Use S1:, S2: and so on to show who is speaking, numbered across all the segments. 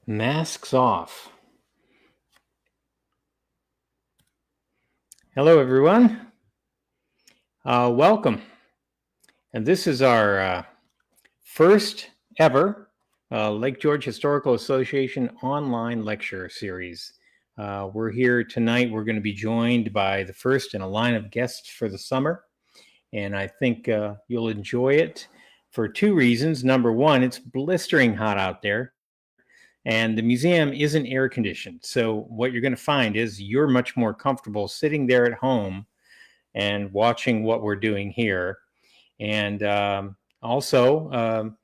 S1: Masks off. Hello, everyone. Welcome. And this is our first ever Lake George Historical Association online lecture series. We're here tonight. We're going to be joined by the first in a line of guests for the summer. And I think you'll enjoy it for two reasons. Number one, it's blistering hot out there. And the museum isn't air conditioned. So, what you're going to find is you're much more comfortable sitting there at home and watching what we're doing here. And also,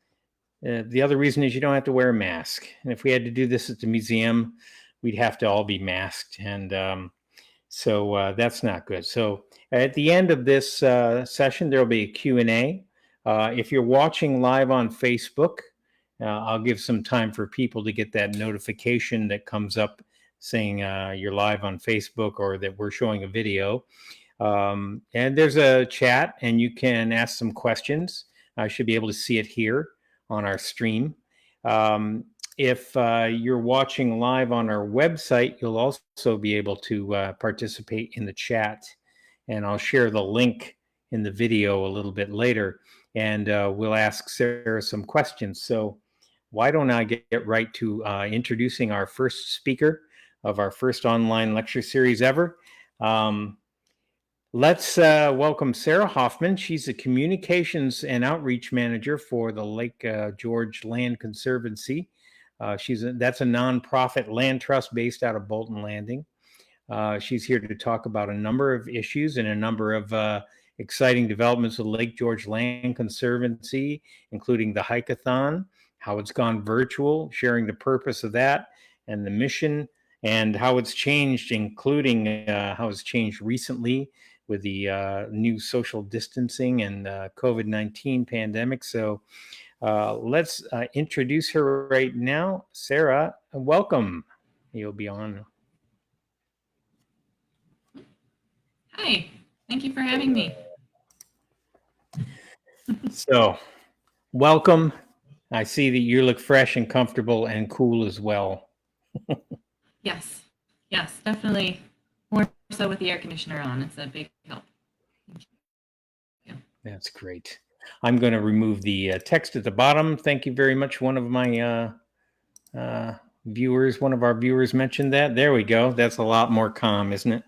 S1: the other reason is you don't have to wear a mask. And if we had to do this at the museum, we'd have to all be masked. And so that's not good. So at the end of this session, there'll be a Q&A. If you're watching live on Facebook, I'll give some time for people to get that notification that comes up saying you're live on Facebook or that we're showing a video. And there's a chat and you can ask some questions. I should be able to see it here on our stream. If you're watching live on our website, you'll also be able to participate in the chat. And I'll share the link in the video a little bit later. And we'll ask Sarah some questions. So why don't I get right to introducing our first speaker of our first online lecture series ever. Let's welcome Sarah Hoffman. She's the Communications and Outreach Manager for the Lake George Land Conservancy. That's a nonprofit land trust based out of Bolton Landing. She's here to talk about a number of issues and a number of exciting developments with Lake George Land Conservancy, including the Hike-a-thon, how it's gone virtual, sharing the purpose of that and the mission, and how it's changed, including how it's changed recently with the new social distancing and COVID-19 pandemic. So let's introduce her right now. Sarah, welcome. You'll be on.
S2: Hi, thank you for having me.
S1: So, welcome. I see that you look fresh and comfortable and cool as well.
S2: Yes, definitely. More so with the air conditioner on. It's a big help.
S1: Yeah. That's great. I'm going to remove the text at the bottom. Thank you very much. One of my viewers, one of our viewers mentioned that. There we go. That's a lot more calm, isn't it?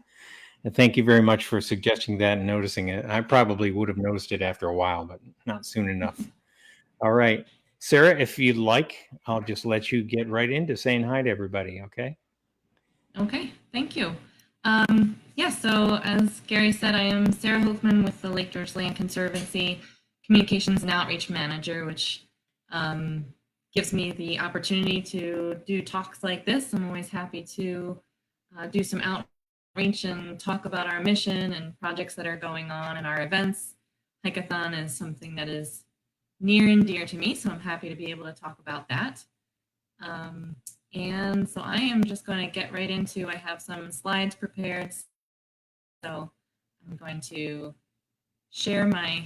S1: And thank you very much for suggesting that and noticing it. I probably would have noticed it after a while, but not soon enough. All right. Sarah, if you'd like, I'll just let you get right into saying hi to everybody, okay?
S2: Okay, thank you. So as Gary said, I am Sarah Hoffman with the Lake George Land Conservancy, Communications and Outreach Manager, which gives me the opportunity to do talks like this. I'm always happy to do some outreach and talk about our mission and projects that are going on and our events. Hike-a-thon is something that is near and dear to me, so I'm happy to be able to talk about that. And so I am just going to get right into, I have some slides prepared. So I'm going to share my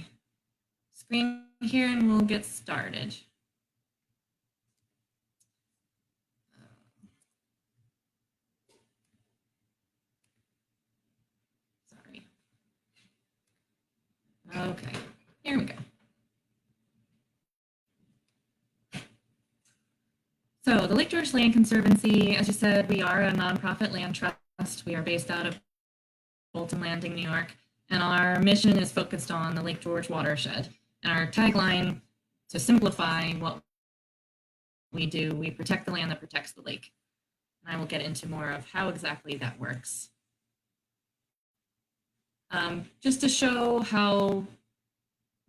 S2: screen here and we'll get started. Sorry. Okay, here we go. So the Lake George Land Conservancy, as you said, we are a nonprofit land trust. We are based out of Bolton Landing, New York, and our mission is focused on the Lake George watershed. And our tagline, to simplify what we do, we protect the land that protects the lake. And I will get into more of how exactly that works. Just to show how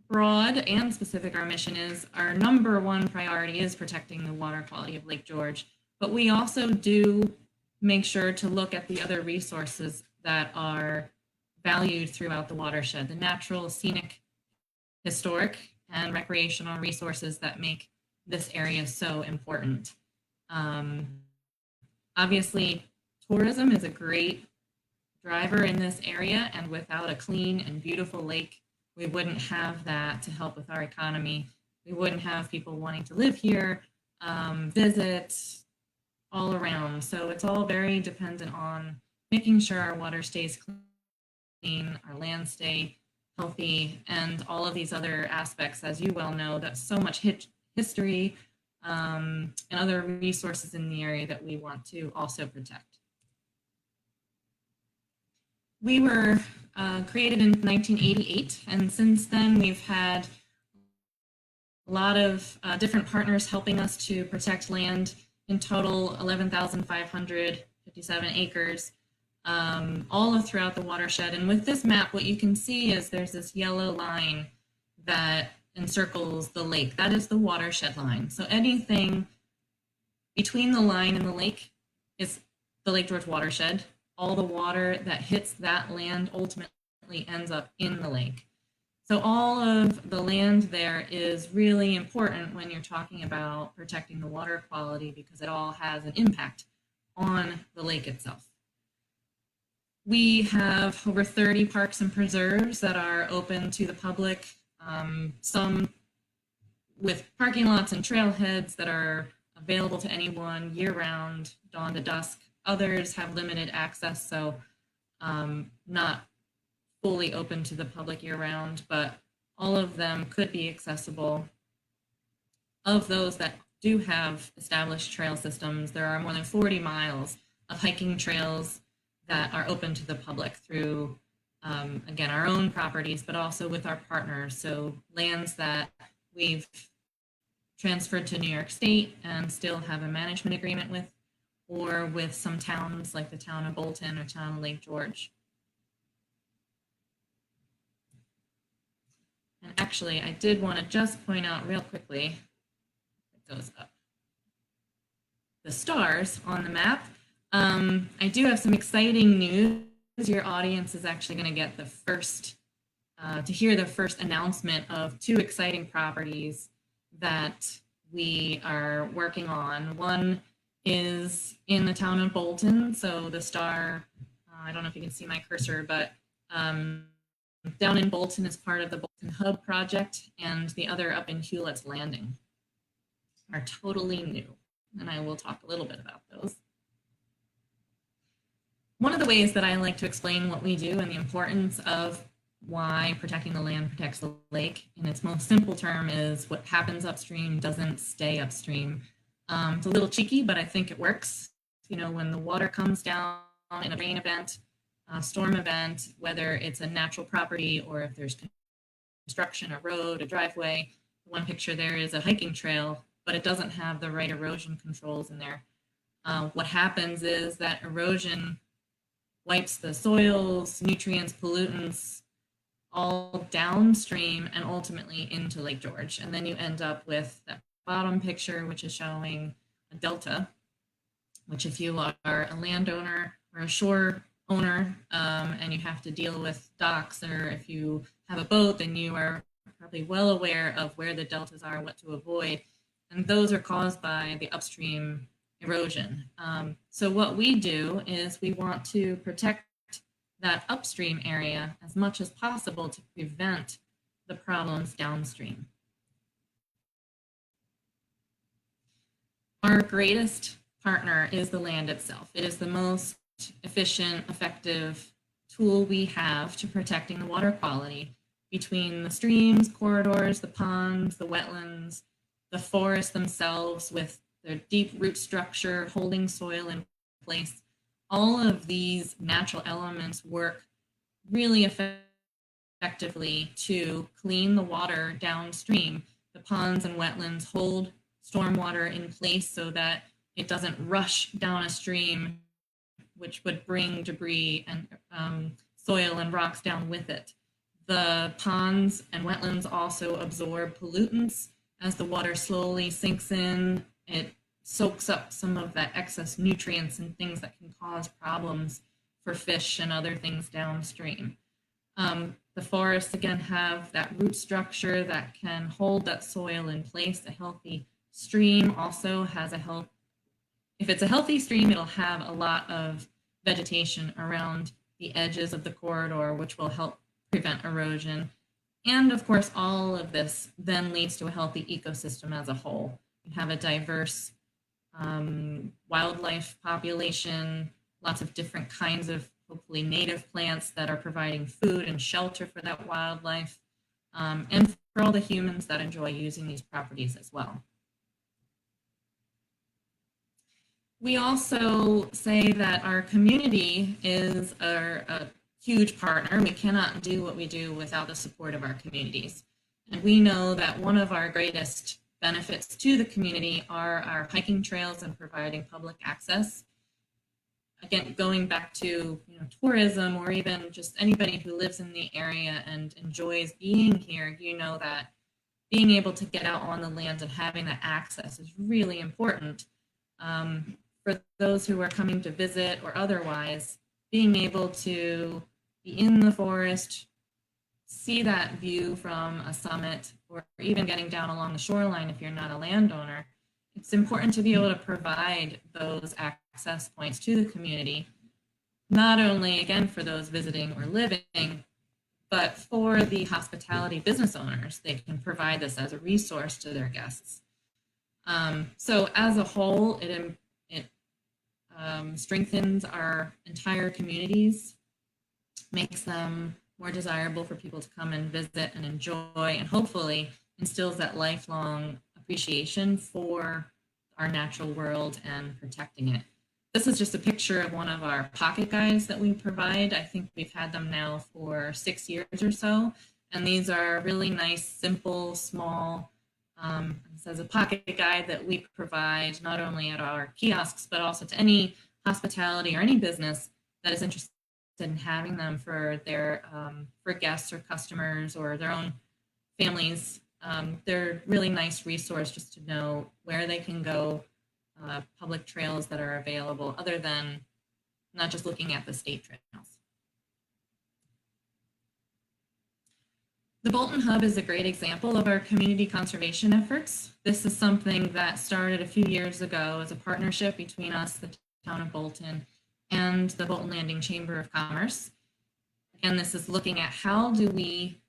S2: broad and specific our mission is, our number one priority is protecting the water quality of Lake George, but we also do make sure to look at the other resources that are valued throughout the watershed, the natural, scenic, historic, and recreational resources that make this area so important. Obviously, tourism is a great driver in this area, and without a clean and beautiful lake, we wouldn't have that to help with our economy. We wouldn't have people wanting to live here, visit, all around. So it's all very dependent on making sure our water stays clean, our land stay healthy, and all of these other aspects, as you well know, that's so much history and other resources in the area that we want to also protect. We were created in 1988, and since then we've had a lot of different partners helping us to protect land. In total, 11,557 acres, all throughout the watershed. And with this map, what you can see is there's this yellow line that encircles the lake. That is the watershed line. So anything between the line and the lake is the Lake George watershed. All the water that hits that land ultimately ends up in the lake. So all of the land there is really important when you're talking about protecting the water quality because it all has an impact on the lake itself. We have over 30 parks and preserves that are open to the public, some with parking lots and trailheads that are available to anyone year-round, dawn to dusk. Others have limited access, so not fully open to the public year-round, but all of them could be accessible. Of those that do have established trail systems, there are more than 40 miles of hiking trails that are open to the public through, again, our own properties, but also with our partners. So lands that we've transferred to New York State and still have a management agreement with, or with some towns like the town of Bolton or town of Lake George. And actually, I did want to just point out real quickly, it goes up, the stars on the map. I do have some exciting news. Your audience is actually going to get the first, to hear the first announcement of two exciting properties that we are working on. One is in the town of Bolton. So the star, I don't know if you can see my cursor, but down in Bolton is part of the Bolton Hub project, and the other up in Hewlett's Landing are totally new. And I will talk a little bit about those. One of the ways that I like to explain what we do and the importance of why protecting the land protects the lake in its most simple term is what happens upstream doesn't stay upstream. It's a little cheeky, but I think it works. You know, when the water comes down in a rain event, a storm event, whether it's a natural property or if there's construction, a road, a driveway, one picture there is a hiking trail, but it doesn't have the right erosion controls in there. What happens is that erosion wipes the soils, nutrients, pollutants, all downstream and ultimately into Lake George. And then you end up with that bottom picture, which is showing a delta, which if you are a landowner or a shore owner and you have to deal with docks, or if you have a boat, then you are probably well aware of where the deltas are, what to avoid. And those are caused by the upstream erosion. So what we do is we want to protect that upstream area as much as possible to prevent the problems downstream. Our greatest partner is the land itself. It is the most efficient, effective tool we have to protecting the water quality between the streams, corridors, the ponds, the wetlands, the forests themselves with their deep root structure, holding soil in place. All of these natural elements work really effectively to clean the water downstream. The ponds and wetlands hold stormwater in place so that it doesn't rush down a stream, which would bring debris and soil and rocks down with it. The ponds and wetlands also absorb pollutants. As the water slowly sinks in, it soaks up some of that excess nutrients and things that can cause problems for fish and other things downstream. The forests, again, have that root structure that can hold that soil in place. A healthy stream also has if it's a healthy stream, it'll have a lot of vegetation around the edges of the corridor, which will help prevent erosion. And of course, all of this then leads to a healthy ecosystem as a whole. You have a diverse wildlife population, lots of different kinds of hopefully native plants that are providing food and shelter for that wildlife, and for all the humans that enjoy using these properties as well. We also say that our community is a huge partner. We cannot do what we do without the support of our communities. And we know that one of our greatest benefits to the community are our hiking trails and providing public access. Again, going back to tourism, or even just anybody who lives in the area and enjoys being here, you know that being able to get out on the land and having that access is really important. For those who are coming to visit or otherwise, being able to be in the forest, see that view from a summit, or even getting down along the shoreline if you're not a landowner, it's important to be able to provide those access points to the community, not only, again, for those visiting or living, but for the hospitality business owners. They can provide this as a resource to their guests. So as a whole, it strengthens our entire communities, makes them more desirable for people to come and visit and enjoy, and hopefully instills that lifelong appreciation for our natural world and protecting it. This is just a picture of one of our pocket guides that we provide. I think we've had them now for 6 years or so. And these are really nice, simple, small, this is a pocket guide that we provide not only at our kiosks, but also to any hospitality or any business that is interested in having them for their for guests or customers or their own families. They're really nice resource just to know where they can go, public trails that are available, other than not just looking at the state trails. The Bolton Hub is a great example of our community conservation efforts. This is something that started a few years ago as a partnership between us, the town of Bolton, and the Bolton Landing Chamber of Commerce. Again, this is looking at how do we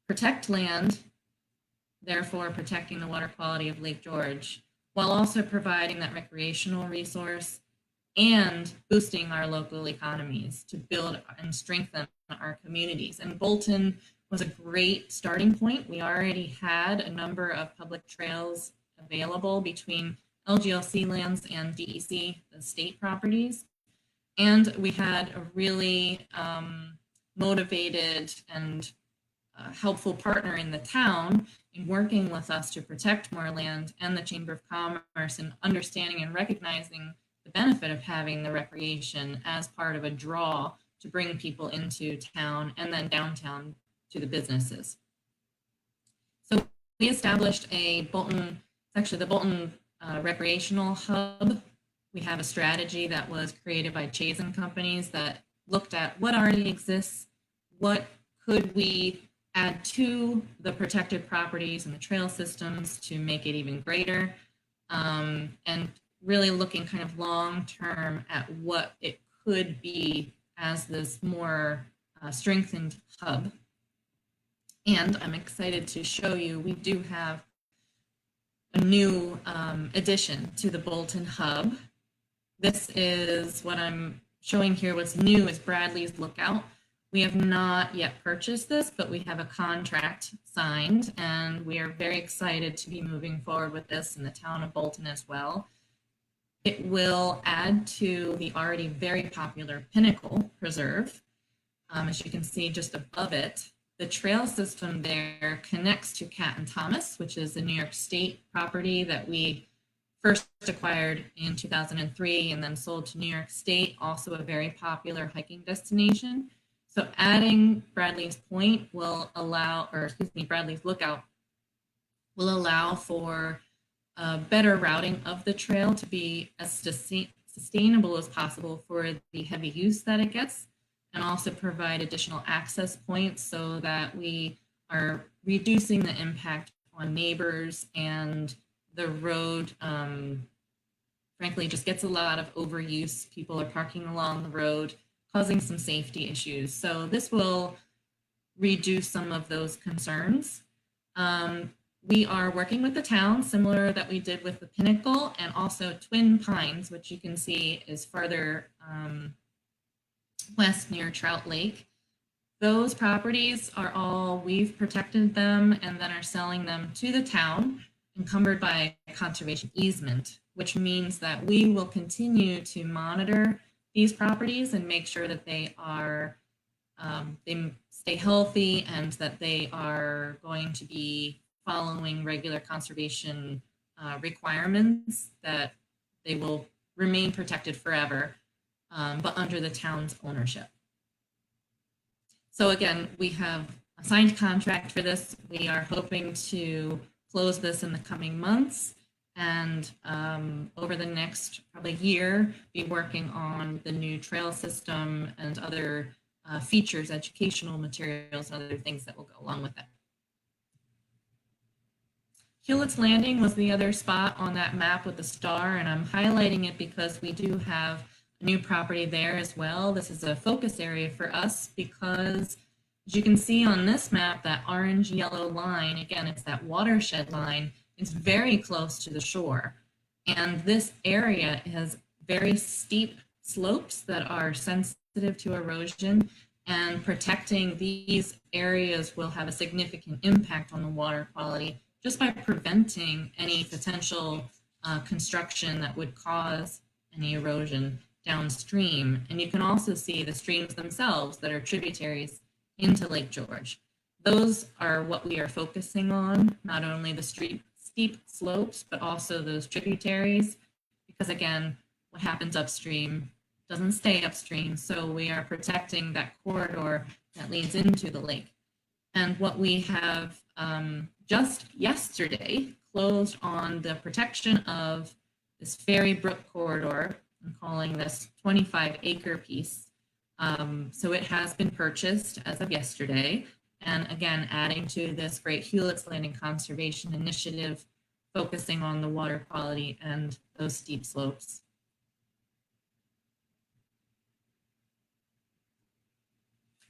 S2: protect land, therefore protecting the water quality of Lake George, while also providing that recreational resource and boosting our local economies to build and strengthen our communities. And Bolton was a great starting point. We already had a number of public trails available between LGLC lands and DEC, the state properties. And we had a really motivated and helpful partner in the town in working with us to protect more land, and the Chamber of Commerce, and understanding and recognizing the benefit of having the recreation as part of a draw to bring people into town and then downtown to the businesses. So we established a Bolton, it's actually the Bolton Recreational Hub. We have a strategy that was created by Chase & Companies that looked at what already exists, what could we add to the protected properties and the trail systems to make it even greater, and really looking kind of long term at what it could be as this more strengthened hub. And I'm excited to show you, we do have a new addition to the Bolton Hub. This is what I'm showing here. What's new is Bradley's Lookout. We have not yet purchased this, but we have a contract signed, and we are very excited to be moving forward with this in the town of Bolton as well. It will add to the already very popular Pinnacle Preserve. As you can see just above it, the trail system there connects to Cat and Thomas, which is the New York State property that we first acquired in 2003 and then sold to New York State, also a very popular hiking destination. So adding Bradley's Point will allow, or excuse me, Bradley's Lookout will allow for better routing of the trail to be as sustainable as possible for the heavy use that it gets, and also provide additional access points so that we are reducing the impact on neighbors, and the road, frankly, just gets a lot of overuse. People are parking along the road, causing some safety issues. So this will reduce some of those concerns. we are working with the town, similar that we did with the Pinnacle, and also Twin Pines, which you can see is farther west near Trout Lake. Those properties are all, we've protected them and then are selling them to the town, encumbered by a conservation easement, which means that we will continue to monitor these properties and make sure that they are, they stay healthy and that they are going to be following regular conservation requirements, that they will remain protected forever, but under the town's ownership. So again, we have a signed contract for this. We are hoping to close this in the coming months, and over the next probably year, be working on the new trail system and other features, educational materials, and other things that will go along with it. Hewlett's Landing was the other spot on that map with the star, and I'm highlighting it because we do have a new property there as well. This is a focus area for us because, as you can see on this map, that orange yellow line, again, it's that watershed line, it's very close to the shore. And this area has very steep slopes that are sensitive to erosion, and protecting these areas will have a significant impact on the water quality just by preventing any potential construction that would cause any erosion downstream. And you can also see the streams themselves that are tributaries into Lake George. Those are what we are focusing on, not only the steep slopes, but also those tributaries, because again, what happens upstream doesn't stay upstream. So we are protecting that corridor that leads into the lake. And what we have just yesterday closed on the protection of this Ferry Brook corridor. I'm calling this 25-acre piece. So it has been purchased as of yesterday. And again, adding to this great Hewlett's Landing Conservation Initiative, focusing on the water quality and those steep slopes.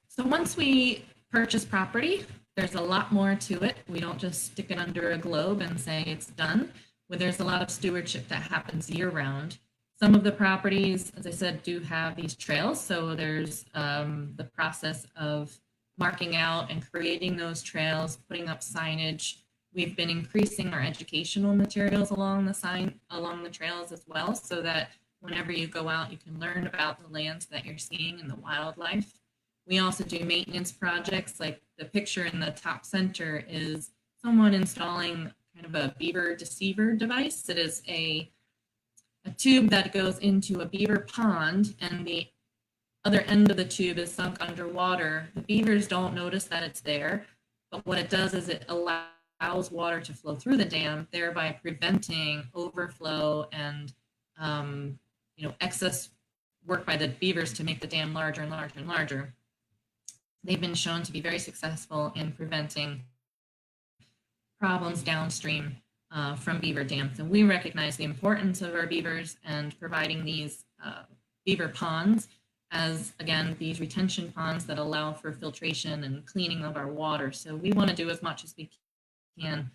S2: So once we purchase property, there's a lot more to it. We don't just stick it under a globe and say it's done. Well, there's a lot of stewardship that happens year round. Some of the properties, as I said, do have these trails. So there's the process of marking out and creating those trails, putting up signage. We've been increasing our educational materials along the trails as well, so that whenever you go out, you can learn about the lands that you're seeing and the wildlife. We also do maintenance projects, like the picture in the top center is someone installing kind of a beaver deceiver device. It is a tube that goes into a beaver pond, and the other end of the tube is sunk underwater. The beavers don't notice that it's there, but what it does is it allows water to flow through the dam, thereby preventing overflow and excess work by the beavers to make the dam larger and larger and larger. They've been shown to be very successful in preventing problems downstream from beaver dams. And we recognize the importance of our beavers and providing these beaver ponds as, again, these retention ponds that allow for filtration and cleaning of our water. So we want to do as much as we can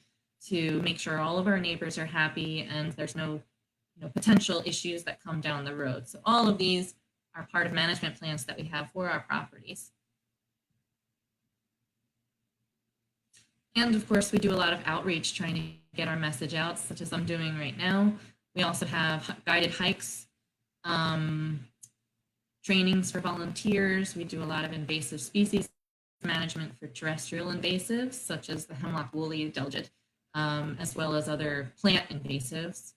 S2: to make sure all of our neighbors are happy and there's no potential issues that come down the road. So all of these are part of management plans that we have for our properties. And of course, we do a lot of outreach trying to get our message out, such as I'm doing right now. We also have guided hikes, trainings for volunteers. We do a lot of invasive species management for terrestrial invasives, such as the hemlock woolly delegate, as well as other plant invasives.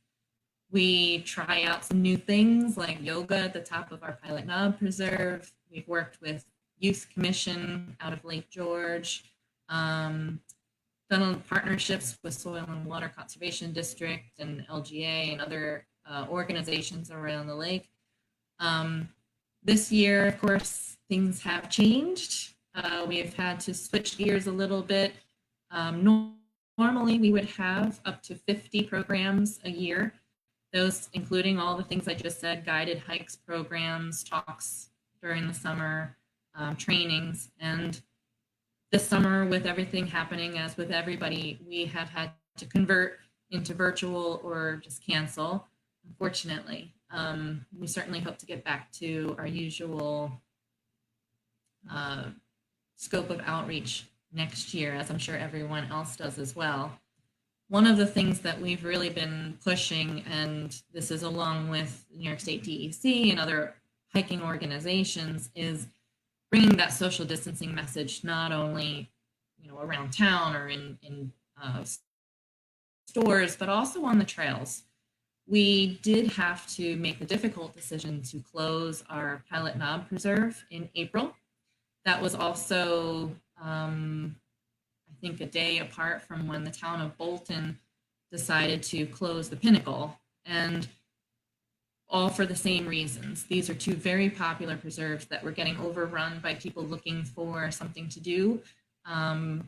S2: We try out some new things like yoga at the top of our Pilot Knob Preserve. We've worked with Youth Commission out of Lake George, done partnerships with Soil and Water Conservation District and LGA and other organizations around the lake. This year, of course, things have changed. We have had to switch gears a little bit. Normally, we would have up to 50 programs a year, those including all the things I just said, guided hikes, programs, talks during the summer, trainings. And this summer, with everything happening, as with everybody, we have had to convert into virtual or just cancel, unfortunately. We certainly hope to get back to our usual uh, scope of outreach next year, as I'm sure everyone else does as well. One of the things that we've really been pushing, and this is along with New York State DEC and other hiking organizations, is bringing that social distancing message not only around town or in stores, but also on the trails. We did have to make the difficult decision to close our Pilot Knob Preserve in April. That was also, I think, a day apart from when the town of Bolton decided to close the Pinnacle, and all for the same reasons. These are two very popular preserves that were getting overrun by people looking for something to do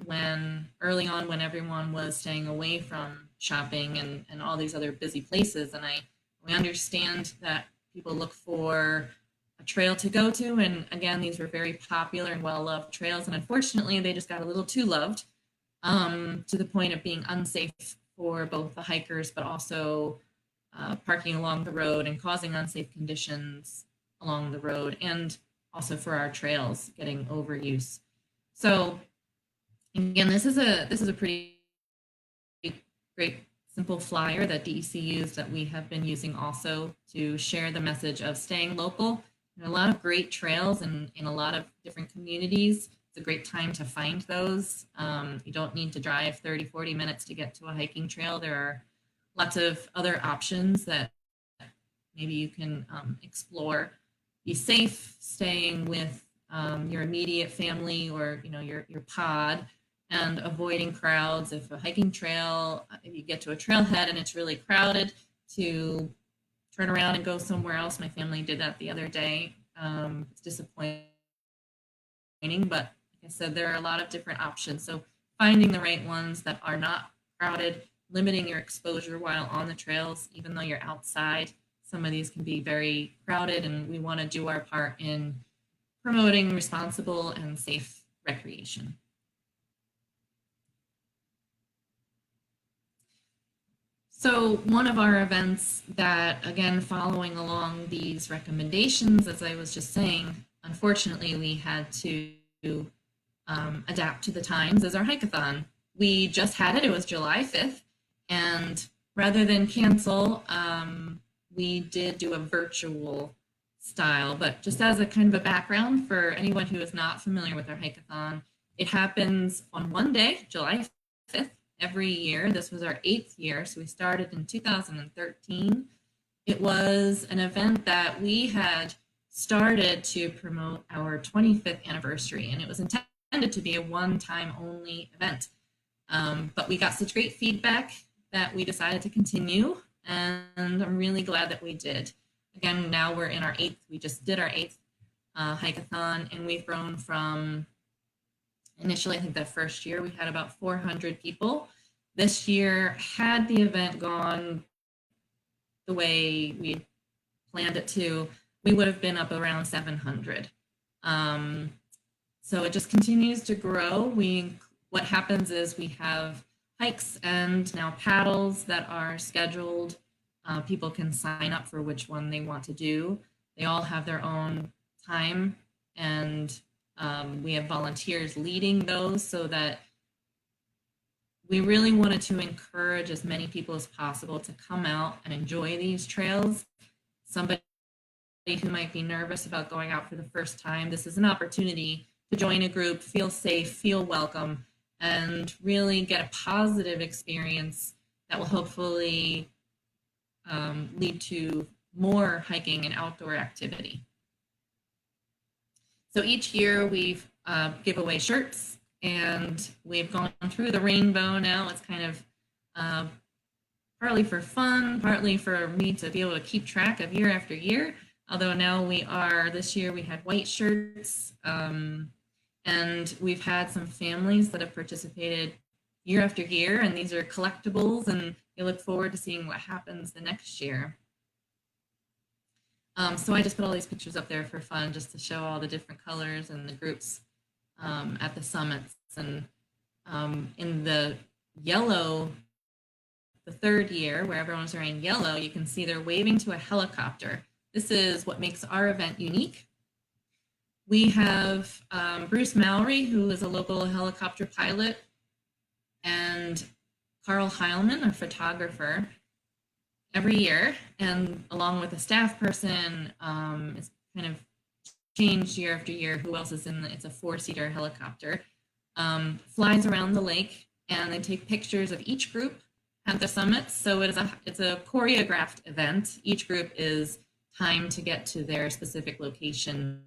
S2: when early on, when everyone was staying away from shopping and all these other busy places. And we understand that people look for a trail to go to. And again, these were very popular and well-loved trails. And unfortunately, they just got a little too loved to the point of being unsafe for both the hikers, but also parking along the road and causing unsafe conditions along the road, and also for our trails getting overuse. So again, this is a pretty great simple flyer that DEC used, that we have been using also to share the message of staying local. There are a lot of great trails in a lot of different communities. It's a great time to find those. You don't need to drive 30, 40 minutes to get to a hiking trail. There are lots of other options that maybe you can explore. Be safe, staying with your immediate family or your pod, and avoiding crowds. If a hiking trail, if you get to a trailhead and it's really crowded, to turn around and go somewhere else. My family did that the other day. It's disappointing, but like I said, there are a lot of different options. So finding the right ones that are not crowded, limiting your exposure while on the trails, even though you're outside. Some of these can be very crowded, and we want to do our part in promoting responsible and safe recreation. So one of our events that, again, following along these recommendations, as I was just saying, unfortunately, we had to adapt to the times, is our Hike-a-thon. We just had it. It was July 5th. And rather than cancel, we did do a virtual style. But just as a kind of a background for anyone who is not familiar with our Hike-a-thon, it happens on one day, July 5th, every year. This was our 8th year, so we started in 2013. It was an event that we had started to promote our 25th anniversary, and it was intended to be a one-time only event. But we got such great feedback that we decided to continue, and I'm really glad that we did. Again, now we're in our 8th. We just did our 8th Hike-a-thon, and we've grown from initially, I think that first year we had about 400 people. This year, had the event gone the way we planned it to, we would have been up around 700. So it just continues to grow. What happens is we have hikes and now paddles that are scheduled. People can sign up for which one they want to do. They all have their own time, and we have volunteers leading those, so that we really wanted to encourage as many people as possible to come out and enjoy these trails. Somebody who might be nervous about going out for the first time, this is an opportunity to join a group, feel safe, feel welcome, and really get a positive experience that will hopefully lead to more hiking and outdoor activity. So each year we've give away shirts, and we've gone through the rainbow now. It's kind of partly for fun, partly for me to be able to keep track of year after year. Although now this year we had white shirts, and we've had some families that have participated year after year, and these are collectibles, and you look forward to seeing what happens the next year. So I just put all these pictures up there for fun, just to show all the different colors and the groups at the summits. And in the yellow, the third year, where everyone's wearing yellow, you can see they're waving to a helicopter. This is what makes our event unique. We have Bruce Mallory, who is a local helicopter pilot, and Carl Heilman, a photographer, every year. And along with a staff person, it's kind of changed year after year who else is in the, it's a 4-seater helicopter, flies around the lake, and they take pictures of each group at the summit. So it's a choreographed event. Each group is timed to get to their specific location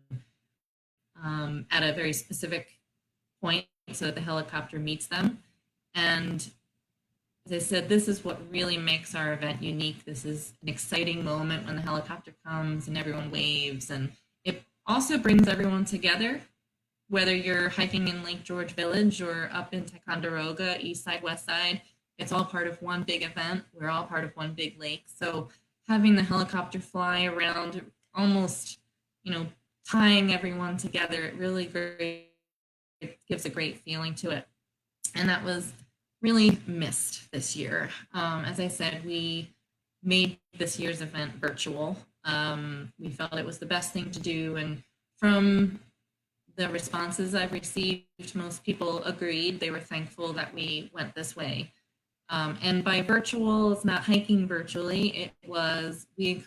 S2: at a very specific point so that the helicopter meets them. And as I said, this is what really makes our event unique. This is an exciting moment when the helicopter comes and everyone waves, and it also brings everyone together, whether you're hiking in Lake George Village or up in Ticonderoga, east side, west side. It's all part of one big event. We're all part of one big lake. So having the helicopter fly around, almost, tying everyone together, it really it gives a great feeling to it. And that was really missed this year. As I said, we made this year's event virtual. We felt it was the best thing to do. And from the responses I've received, most people agreed. They were thankful that we went this way. And by virtual, it's not hiking virtually. It was, we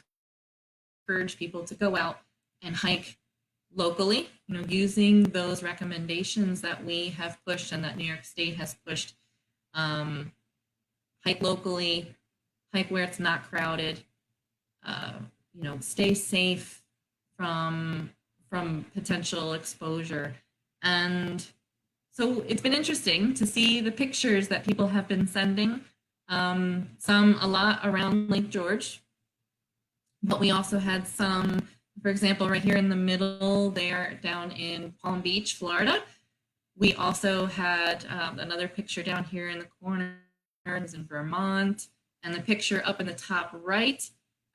S2: encourage people to go out and hike locally, using those recommendations that we have pushed and that New York State has pushed. Hike locally, hike where it's not crowded, stay safe from potential exposure. And so it's been interesting to see the pictures that people have been sending, some a lot around Lake George, but we also had some, for example, right here in the middle there down in Palm Beach, Florida. We also had another picture down here in the corner in Vermont, and the picture up in the top right.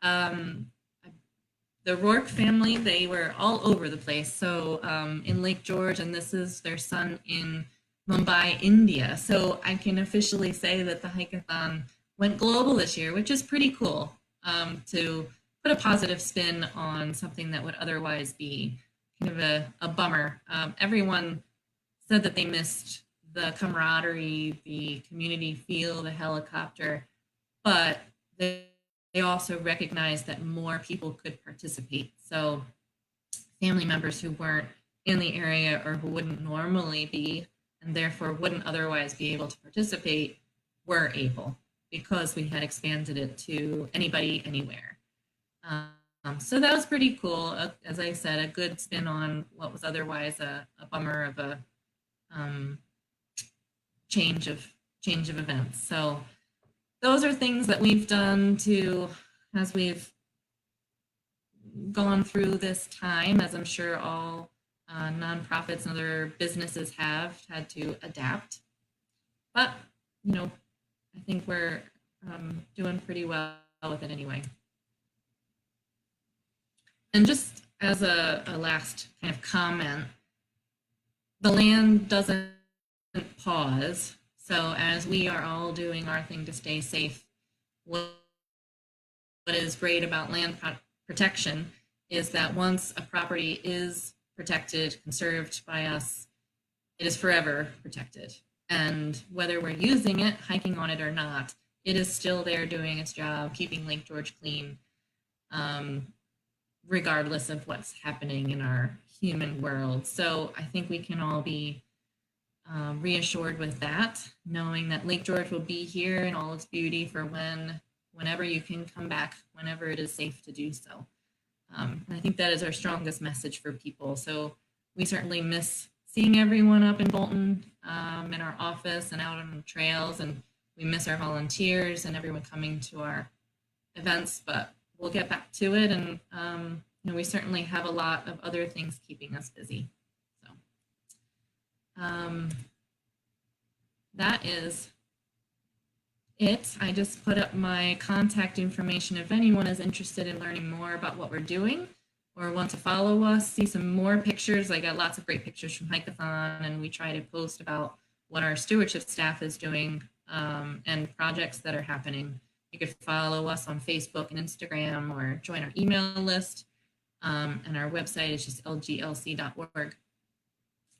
S2: The Rourke family, they were all over the place. So in Lake George, and this is their son in Mumbai, India. So I can officially say that the Hike-a-thon went global this year, which is pretty cool, to put a positive spin on something that would otherwise be kind of a bummer. Everyone said that they missed the camaraderie, the community feel, the helicopter, but they also recognized that more people could participate. So family members who weren't in the area or who wouldn't normally be, and therefore wouldn't otherwise be able to participate, were able, because we had expanded it to anybody, anywhere. So that was pretty cool. As I said, a good spin on what was otherwise a bummer of a change of events. So those are things that we've done as we've gone through this time, as I'm sure all nonprofits and other businesses have had to adapt. But, I think we're doing pretty well with it anyway. And just as a last kind of comment, the land doesn't pause. So as we are all doing our thing to stay safe, what is great about land protection is that once a property is protected, conserved by us, it is forever protected. And whether we're using it, hiking on it or not, it is still there doing its job, keeping Lake George clean, regardless of what's happening in our human world. So I think we can all be reassured with that, knowing that Lake George will be here in all its beauty for whenever you can come back, whenever it is safe to do so. And I think that is our strongest message for people. So we certainly miss seeing everyone up in Bolton, in our office and out on the trails, and we miss our volunteers and everyone coming to our events, but we'll get back to it. And we certainly have a lot of other things keeping us busy. That is it. I just put up my contact information if anyone is interested in learning more about what we're doing. or want to follow us, see some more pictures, I got lots of great pictures from Hike-a-thon, and we try to post about what our stewardship staff is doing and projects that are happening. You could follow us on Facebook and Instagram or join our email list. And our website is just lglc.org.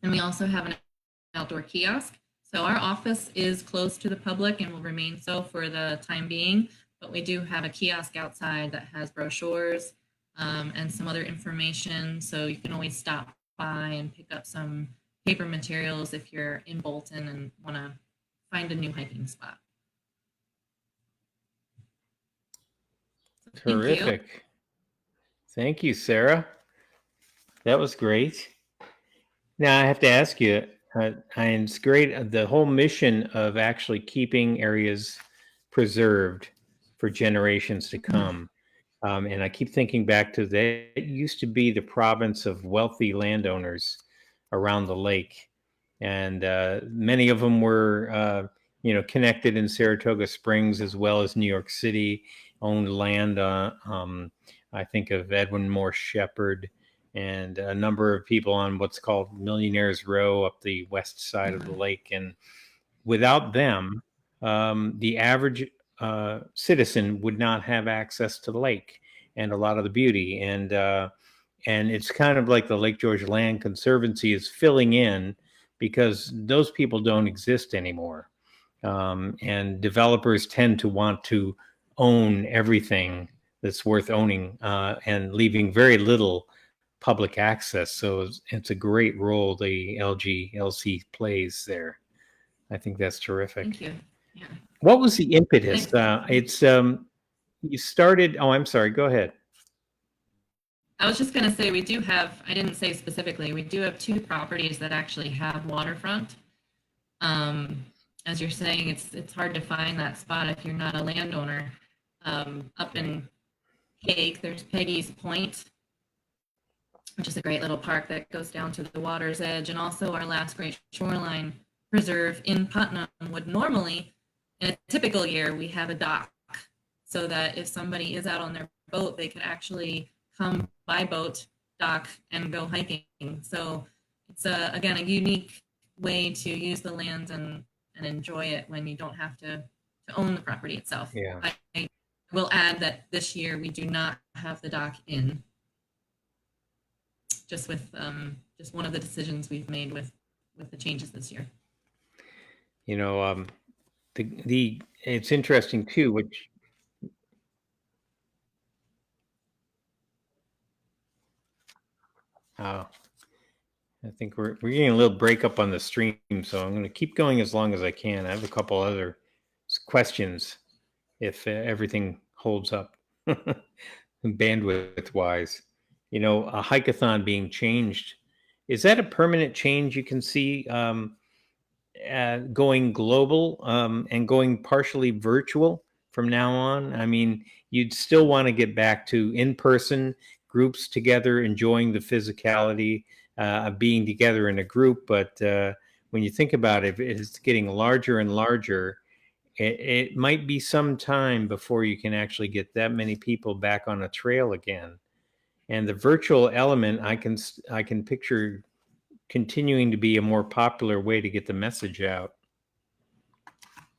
S2: And we also have an outdoor kiosk. So our office is closed to the public and will remain so for the time being, but we do have a kiosk outside that has brochures and some other information. So you can always stop by and pick up some paper materials if you're in Bolton and want to find a new hiking spot. So
S1: Terrific. Thank you, Sarah. That was great. Now I have to ask you, and it's great, the whole mission of actually keeping areas preserved for generations to come. And I keep thinking back to that. It used to be the province of wealthy landowners around the lake, and many of them were, connected in Saratoga Springs as well as New York City. Owned land. I think of Edwin Morse Shepherd and a number of people on what's called Millionaires Row up the west side of the lake. And without them, the average citizen would not have access to the lake and a lot of the beauty. And it's kind of like the Lake George Land Conservancy is filling in because those people don't exist anymore. And developers tend to want to own everything that's worth owning and leaving very little public access. So it's a great role the LGLC plays there. I think that's terrific.
S2: Thank you. Yeah.
S1: What was the impetus? It's you started. Oh, I'm sorry. Go ahead.
S2: I was just going to say we do have, I didn't say specifically, we do have 2 properties that actually have waterfront. As you're saying, it's hard to find that spot if you're not a landowner. Up in Cake, there's Peggy's Point, which is a great little park that goes down to the water's edge. And also our last great shoreline preserve in Putnam would normally, in a typical year, we have a dock so that if somebody is out on their boat, they could actually come by boat, dock, and go hiking. So it's, again, a unique way to use the land and enjoy it when you don't have to own the property itself.
S1: Yeah.
S2: I will add that this year we do not have the dock in, just with just one of the decisions we've made with the changes this year.
S1: You know, the it's interesting too, which I think we're getting a little breakup on the stream, so I'm going to keep going as long as I can. I have a couple other questions if everything holds up bandwidth wise. You know, a hike-a-thon being changed, is that a permanent change you can see going global and going partially virtual from now on? I mean, you'd still want to get back to in-person groups together, enjoying the physicality of being together in a group. But when you think about it, it's getting larger and larger. It might be some time before you can actually get that many people back on a trail again. And the virtual element, I can picture continuing to be a more popular way to get the message out.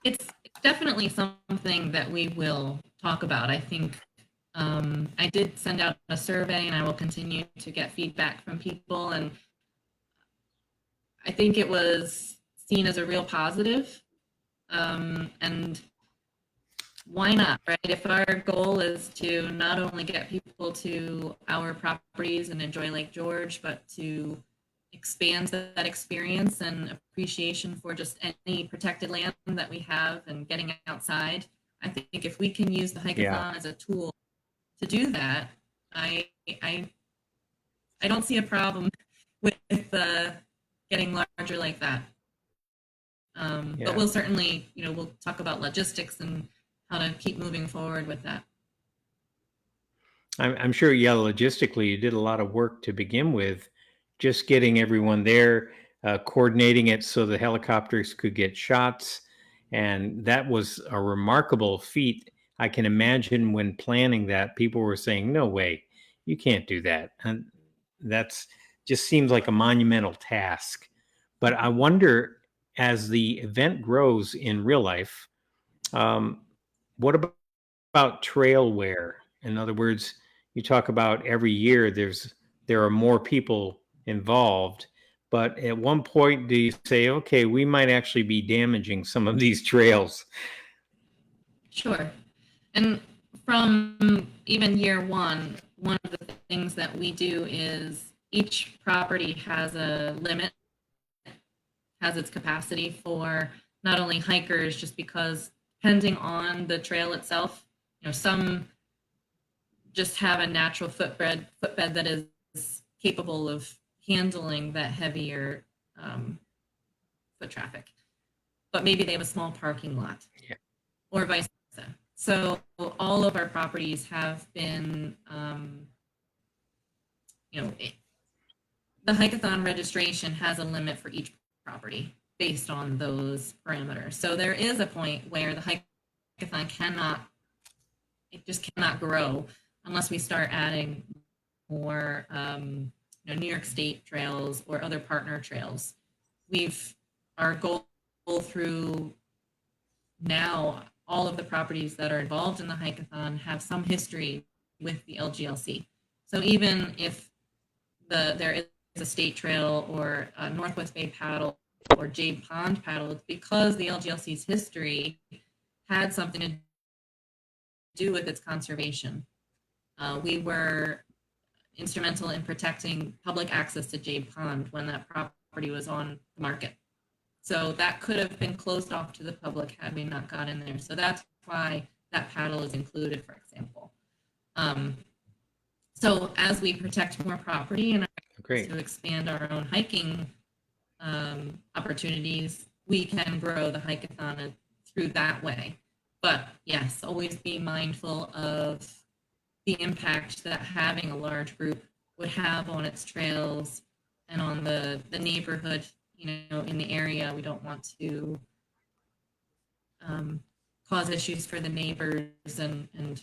S2: It's definitely something that we will talk about. I think I did send out a survey, and I will continue to get feedback from people. And I think it was seen as a real positive. And why not, right? If our goal is to not only get people to our properties and enjoy Lake George, but to expand that experience and appreciation for just any protected land that we have and getting outside, I think if we can use the hike-a-thon as a tool to do that, I don't see a problem with getting larger like that. But we'll certainly, we'll talk about logistics and how to keep moving forward with that.
S1: I'm sure, logistically, you did a lot of work to begin with, just getting everyone there, coordinating it so the helicopters could get shots. And that was a remarkable feat. I can imagine when planning that, people were saying, no way, You can't do that. And that's just seems like a monumental task. But I wonder, as the event grows in real life, um, what about trail wear? In other words, you talk about every year there are more people involved, but at one point do you say, okay, we might actually be damaging some of these trails?
S2: Sure. And from even year one of the things that we do is each property has a limit, has its capacity for not only hikers, just because depending on the trail itself, some just have a natural footbed that is capable of handling that heavier foot traffic. But maybe they have a small parking lot,
S1: Yeah.
S2: or vice versa. So all of our properties have been, the Hike-a-thon registration has a limit for each property based on those parameters. So there is a point where the Hike-a-thon cannot grow unless we start adding more, New York State trails or other partner trails. Our goal through now, all of the properties that are involved in the Hike-a-thon have some history with the LGLC. So even if there is a state trail or a Northwest Bay paddle or Jade Pond paddle, it's because the LGLC's history had something to do with its conservation. We were instrumental in protecting public access to Jade Pond when that property was on the market. So that could have been closed off to the public had we not got in there. So that's why that paddle is included, for example. So as we protect more property and to expand our own hiking opportunities, we can grow the Hike-a-thon through that way. But yes, always be mindful of the impact that having a large group would have on its trails and on the neighborhood, in the area. We don't want to cause issues for the neighbors and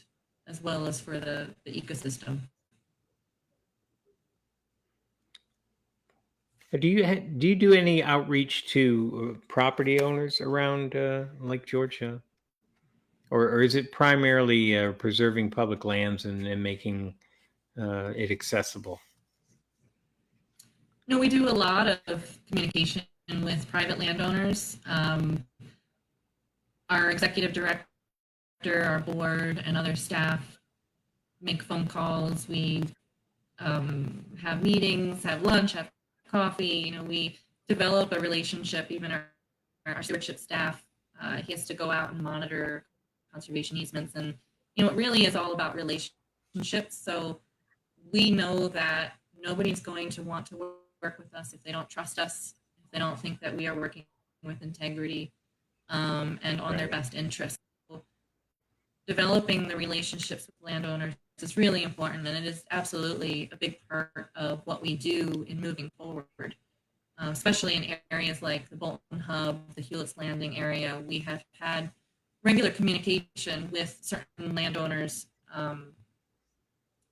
S2: as well as for the ecosystem.
S1: Do you do any outreach to property owners around Lake George, or is it primarily preserving public lands and making it accessible?
S2: No, we do a lot of communication with private landowners. Our executive director, our board, and other staff make phone calls. We have meetings, have lunch, have coffee. We develop a relationship. Even our stewardship staff, he has to go out and monitor conservation easements, and it really is all about relationships. So we know that nobody's going to want to work with us if they don't trust us, if they don't think that we are working with integrity and on their best interest. So developing the relationships with landowners is really important, and it is absolutely a big part of what we do in moving forward, especially in areas like the Bolton Hub, the Hewlett's Landing area. We have had regular communication with certain landowners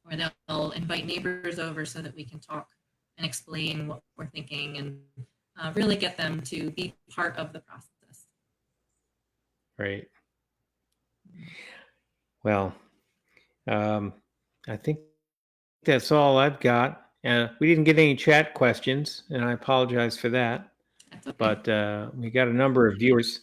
S2: where they'll invite neighbors over so that we can talk and explain what we're thinking and really get them to be part of the process.
S1: Right. Well, I think that's all I've got. We didn't get any chat questions, and I apologize for that.
S2: Okay.
S1: But we got a number of viewers,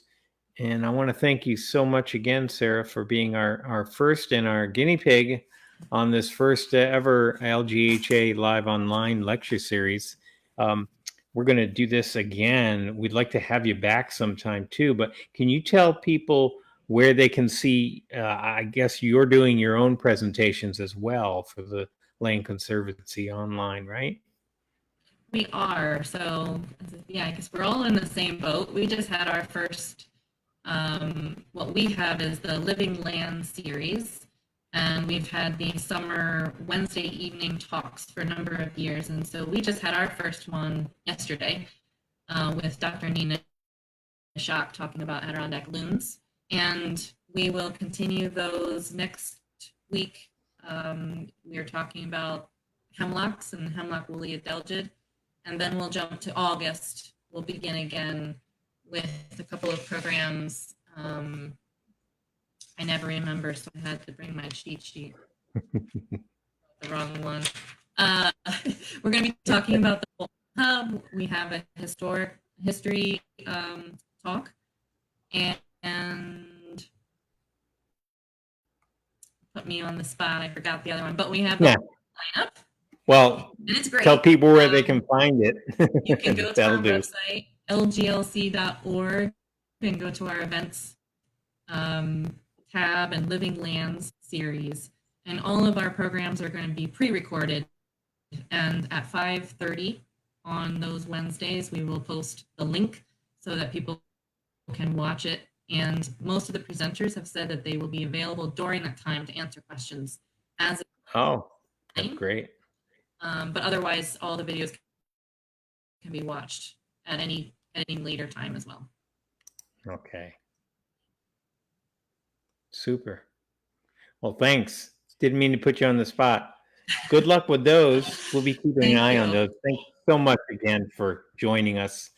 S1: and I want to thank you so much again, Sarah, for being our first and our guinea pig on this first ever LGHA live online lecture series. We're going to do this again. We'd like to have you back sometime too, but can you tell people where they can see, I guess you're doing your own presentations as well for the Land Conservancy online, right?
S2: We are. So, yeah, I guess we're all in the same boat. We just had our first, what we have is the Living Land series. And we've had the summer Wednesday evening talks for a number of years. And so we just had our first one yesterday with Dr. Nina Schock talking about Adirondack loons. And we will continue those next week We are talking about hemlocks and hemlock woolly adelgid. And then we'll jump to August. We'll begin again with a couple of programs. I never remember, so I had to bring my cheat sheet. The wrong one. We're going to be talking about the hub. We have a history talk, and put me on the spot. I forgot the other one, but we have the lineup.
S1: Well,
S2: and it's great.
S1: Tell people where they can find it.
S2: You can go to our website, lglc.org, and go to our events tab and Living Lands series. And all of our programs are going to be pre-recorded. And at 5:30 on those Wednesdays, we will post the link so that people can watch it. And most of the presenters have said that they will be available during that time to answer questions. That's
S1: great.
S2: But otherwise, all the videos can be watched at any later time as well.
S1: Okay. Super. Well, thanks. Didn't mean to put you on the spot. Good luck with those. We'll be keeping an eye on those. Thanks so much again for joining us.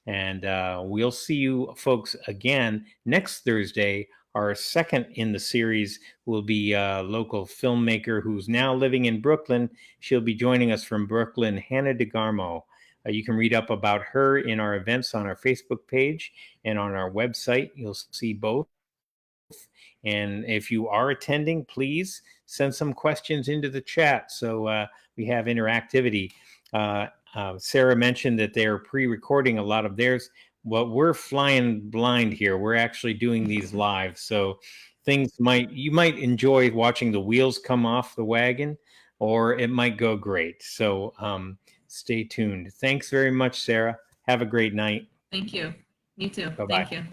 S1: And we'll see you folks again next Thursday. Our second in the series will be a local filmmaker who's now living in Brooklyn. She'll be joining us from Brooklyn, Hannah DeGarmo. You can read up about her in our events on our Facebook page and on our website. You'll see both. And if you are attending, please send some questions into the chat so we have interactivity. Sarah mentioned that they're pre-recording a lot of theirs. Well, we're flying blind here. We're actually doing these live. So you might enjoy watching the wheels come off the wagon, or it might go great. So stay tuned. Thanks very much, Sarah. Have a great night.
S2: Thank you. You too.
S1: Bye-bye.
S2: Thank you.